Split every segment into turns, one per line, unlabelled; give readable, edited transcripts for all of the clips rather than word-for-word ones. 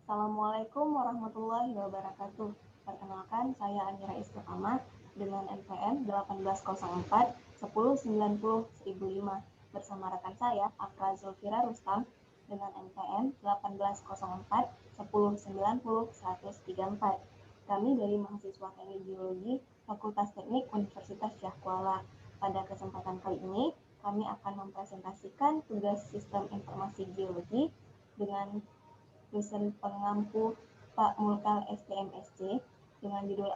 Assalamualaikum warahmatullahi wabarakatuh. Perkenalkan, saya Amira Istiqamah dengan NPM 1804 1090 1005 bersama rekan saya Afra Zulfira Rustam dengan NPM 1804 1090 134. Kami dari mahasiswa Teknik Geologi Fakultas Teknik Universitas Syah Kuala. Pada kesempatan kali ini, kami akan mempresentasikan tugas Sistem Informasi Geologi dengan dosen pengampu Pak Mulkal STMSC dengan judul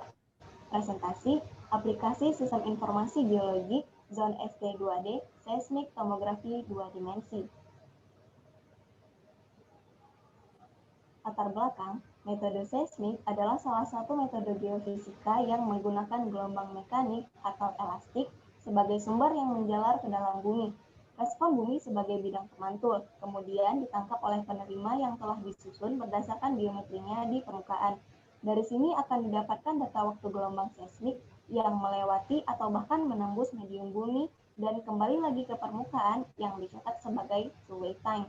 presentasi Aplikasi Sistem Informasi Geologi Zone ST2D Seismik Tomografi 2 Dimensi. Latar belakang, metode seismik adalah salah satu metode geofisika yang menggunakan gelombang mekanik atau elastik sebagai sumber yang menjalar ke dalam bumi. Respon bumi sebagai bidang pemantul, kemudian ditangkap oleh penerima yang telah disusun berdasarkan geometrinya di permukaan. Dari sini akan didapatkan data waktu gelombang seismik yang melewati atau bahkan menembus medium bumi dan kembali lagi ke permukaan yang dicatat sebagai two-way time.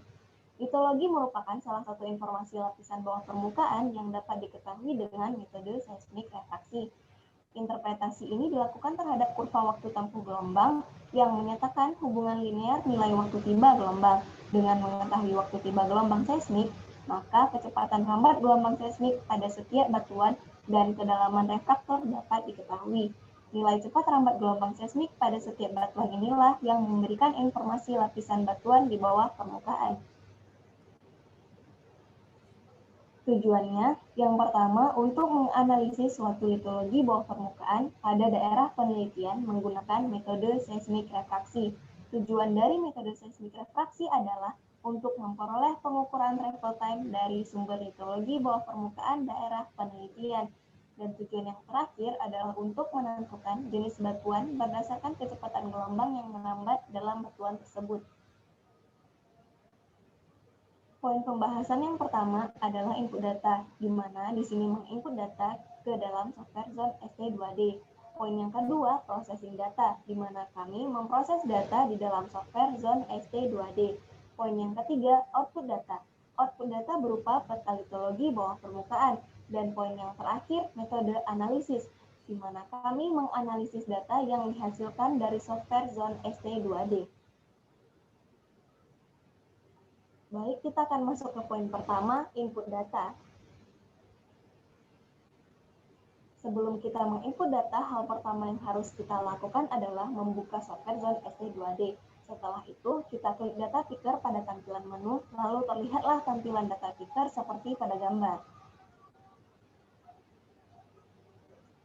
Litologi merupakan salah satu informasi lapisan bawah permukaan yang dapat diketahui dengan metode seismik refraksi. Interpretasi ini dilakukan terhadap kurva waktu tempuh gelombang yang menyatakan hubungan linear nilai waktu tiba gelombang. Dengan mengetahui waktu tiba gelombang seismik, maka kecepatan rambat gelombang seismik pada setiap batuan dan kedalaman refraktor dapat diketahui. Nilai cepat rambat gelombang seismik pada setiap batuan inilah yang memberikan informasi lapisan batuan di bawah permukaan. Tujuannya, yang pertama, untuk menganalisis suatu litologi bawah permukaan pada daerah penelitian menggunakan metode seismik refraksi. Tujuan dari metode seismik refraksi adalah untuk memperoleh pengukuran travel time dari sumber litologi bawah permukaan daerah penelitian. Dan tujuan yang terakhir adalah untuk menentukan jenis batuan berdasarkan kecepatan gelombang yang melambat dalam batuan tersebut. Poin pembahasan yang pertama adalah input data, di mana di sini menginput data ke dalam software Zone ST2D. Poin yang kedua, processing data, di mana kami memproses data di dalam software Zone ST2D. Poin yang ketiga, output data. Output data berupa peta litologi bawah permukaan. Dan poin yang terakhir, metode analisis, di mana kami menganalisis data yang dihasilkan dari software Zone ST2D. Baik, kita akan masuk ke poin pertama, input data. Sebelum kita menginput data, hal pertama yang harus kita lakukan adalah membuka software Zone ST2D. Setelah itu, kita klik data picker pada tampilan menu, lalu terlihatlah tampilan data picker seperti pada gambar.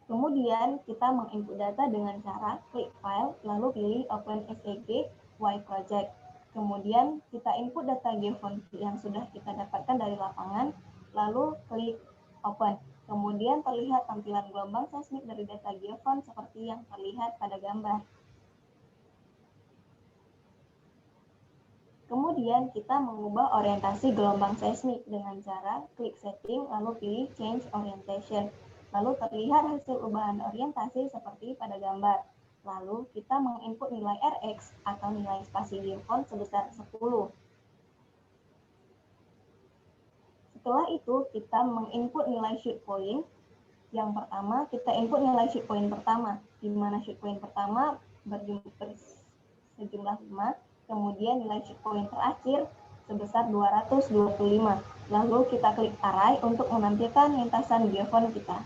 Kemudian, kita menginput data dengan cara klik file, lalu pilih Open SEG Y Project. Kemudian kita input data geofont yang sudah kita dapatkan dari lapangan, lalu klik Open. Kemudian terlihat tampilan gelombang seismik dari data geofont seperti yang terlihat pada gambar. Kemudian kita mengubah orientasi gelombang seismik dengan cara klik Setting, lalu pilih Change Orientation. Lalu terlihat hasil ubahan orientasi seperti pada gambar. Lalu kita menginput nilai Rx atau nilai spasi geofont sebesar 10. Setelah itu kita menginput nilai shoot point. Yang pertama kita input nilai shoot point pertama, di mana shoot point pertama sejumlah 5, kemudian nilai shoot point terakhir sebesar 225. Lalu kita klik array untuk menampilkan lintasan geofont kita.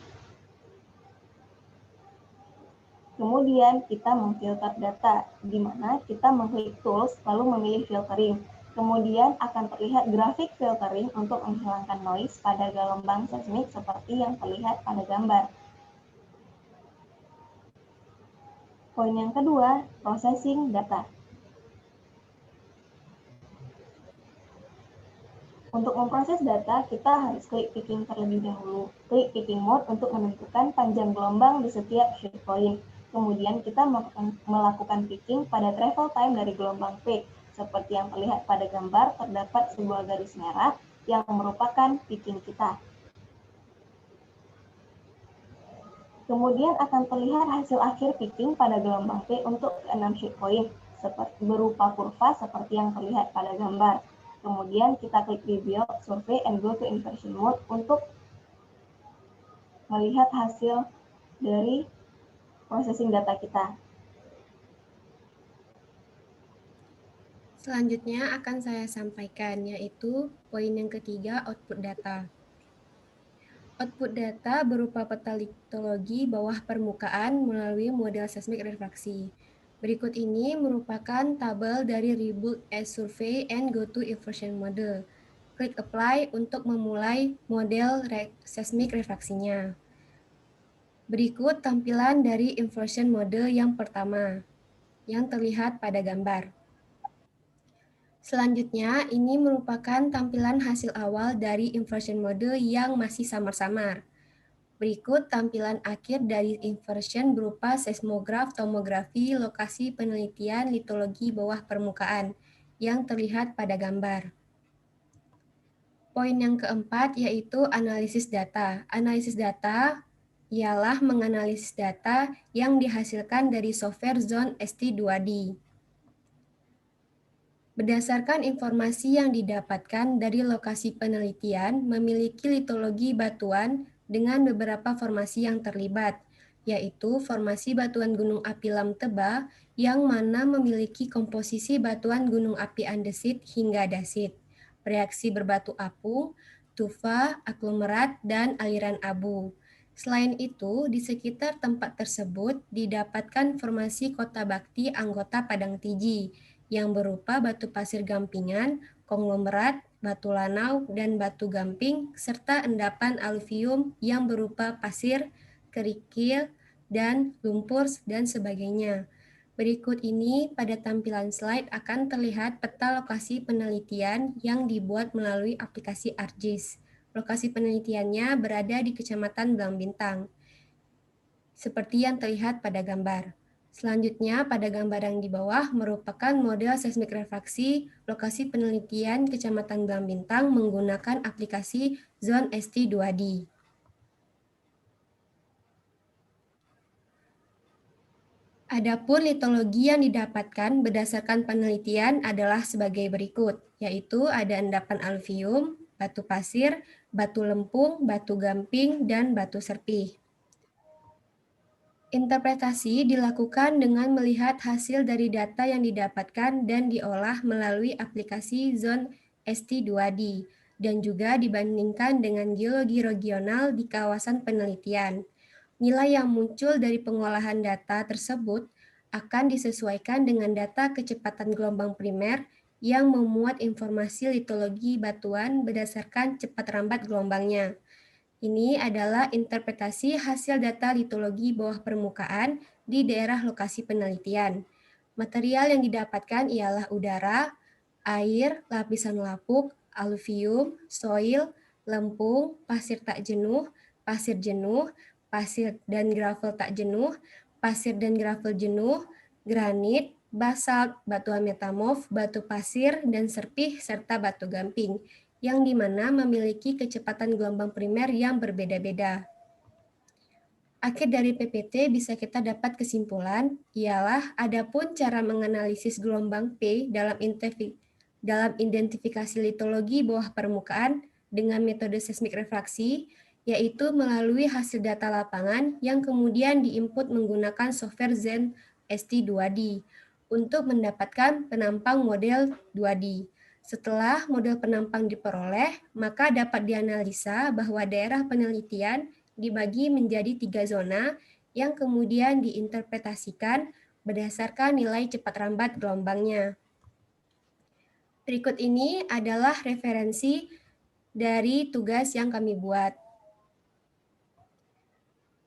Kemudian kita memfilter data, di mana kita mengklik Tools, lalu memilih Filtering. Kemudian akan terlihat grafik filtering untuk menghilangkan noise pada gelombang seismik seperti yang terlihat pada gambar. Poin yang kedua, processing data. Untuk memproses data, kita harus klik picking terlebih dahulu. Klik picking mode untuk menentukan panjang gelombang di setiap shoot point. Kemudian kita melakukan picking pada travel time dari gelombang peak. Seperti yang terlihat pada gambar, terdapat sebuah garis merah yang merupakan picking kita. Kemudian akan terlihat hasil akhir picking pada gelombang P untuk 6 shoot point, berupa kurva seperti yang terlihat pada gambar. Kemudian kita klik rebuild, survey, and go to inversion mode untuk melihat hasil dari processing data kita.
Selanjutnya akan saya sampaikan, yaitu poin yang ketiga, output data. Output data berupa peta litologi bawah permukaan melalui model seismik refraksi. Berikut ini merupakan tabel dari Rebuild as Survey and Go to Inversion Model. Klik Apply untuk memulai model seismik refraksinya. Berikut tampilan dari inversion model yang pertama, yang terlihat pada gambar. Selanjutnya, ini merupakan tampilan hasil awal dari inversion model yang masih samar-samar. Berikut tampilan akhir dari inversion berupa seismograf, tomografi, lokasi penelitian, litologi bawah permukaan yang terlihat pada gambar. Poin yang keempat yaitu analisis data. Analisis data ialah menganalisis data yang dihasilkan dari software Zone ST2D. Berdasarkan informasi yang didapatkan dari lokasi penelitian, memiliki litologi batuan dengan beberapa formasi yang terlibat, yaitu formasi batuan gunung api Lam Teba yang mana memiliki komposisi batuan gunung api andesit hingga dasit, reaksi berbatu apung, tufa, aglomerat, dan aliran abu. Selain itu, di sekitar tempat tersebut didapatkan formasi kota bakti anggota Padang Tiji, yang berupa batu pasir gampingan, konglomerat, batu lanau, dan batu gamping, serta endapan aluvium yang berupa pasir, kerikil, dan lumpur, dan sebagainya. Berikut ini pada tampilan slide akan terlihat peta lokasi penelitian yang dibuat melalui aplikasi ArcGIS. Lokasi penelitiannya berada di Kecamatan Belang Bintang, seperti yang terlihat pada gambar. Selanjutnya, pada gambar yang di bawah merupakan model seismik refraksi lokasi penelitian Kecamatan Belang Bintang menggunakan aplikasi Zone ST2D. Adapun litologi yang didapatkan berdasarkan penelitian adalah sebagai berikut, yaitu ada endapan aluvium, batu pasir, batu lempung, batu gamping, dan batu serpih. Interpretasi dilakukan dengan melihat hasil dari data yang didapatkan dan diolah melalui aplikasi Zone ST2D dan juga dibandingkan dengan geologi regional di kawasan penelitian. Nilai yang muncul dari pengolahan data tersebut akan disesuaikan dengan data kecepatan gelombang primer yang memuat informasi litologi batuan berdasarkan cepat rambat gelombangnya. Ini adalah interpretasi hasil data litologi bawah permukaan di daerah lokasi penelitian. Material yang didapatkan ialah udara, air, lapisan lapuk, aluvium, soil, lempung, pasir tak jenuh, pasir dan gravel tak jenuh, pasir dan gravel jenuh, granit, basalt, batuan metamorf, batu pasir, dan serpih, serta batu gamping, yang dimana memiliki kecepatan gelombang primer yang berbeda-beda. Akhir dari PPT bisa kita dapat kesimpulan ialah adapun cara menganalisis gelombang P dalam identifikasi litologi bawah permukaan dengan metode seismik refraksi, yaitu melalui hasil data lapangan yang kemudian diinput menggunakan software Zen ST2D untuk mendapatkan penampang model 2D. Setelah model penampang diperoleh, maka dapat dianalisa bahwa daerah penelitian dibagi menjadi 3 zona yang kemudian diinterpretasikan berdasarkan nilai cepat rambat gelombangnya. Berikut ini adalah referensi dari tugas yang kami buat.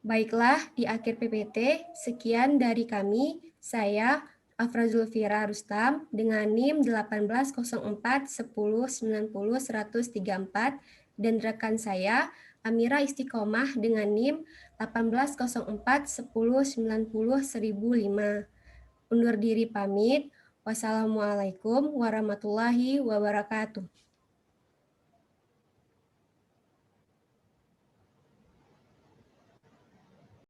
Baiklah, di akhir PPT, sekian dari kami. Saya Afra Zulfira Rustam dengan NIM 180410900134 dan rekan saya Amira Istiqomah dengan NIM 180410901005. Undur diri pamit. Wassalamualaikum warahmatullahi wabarakatuh.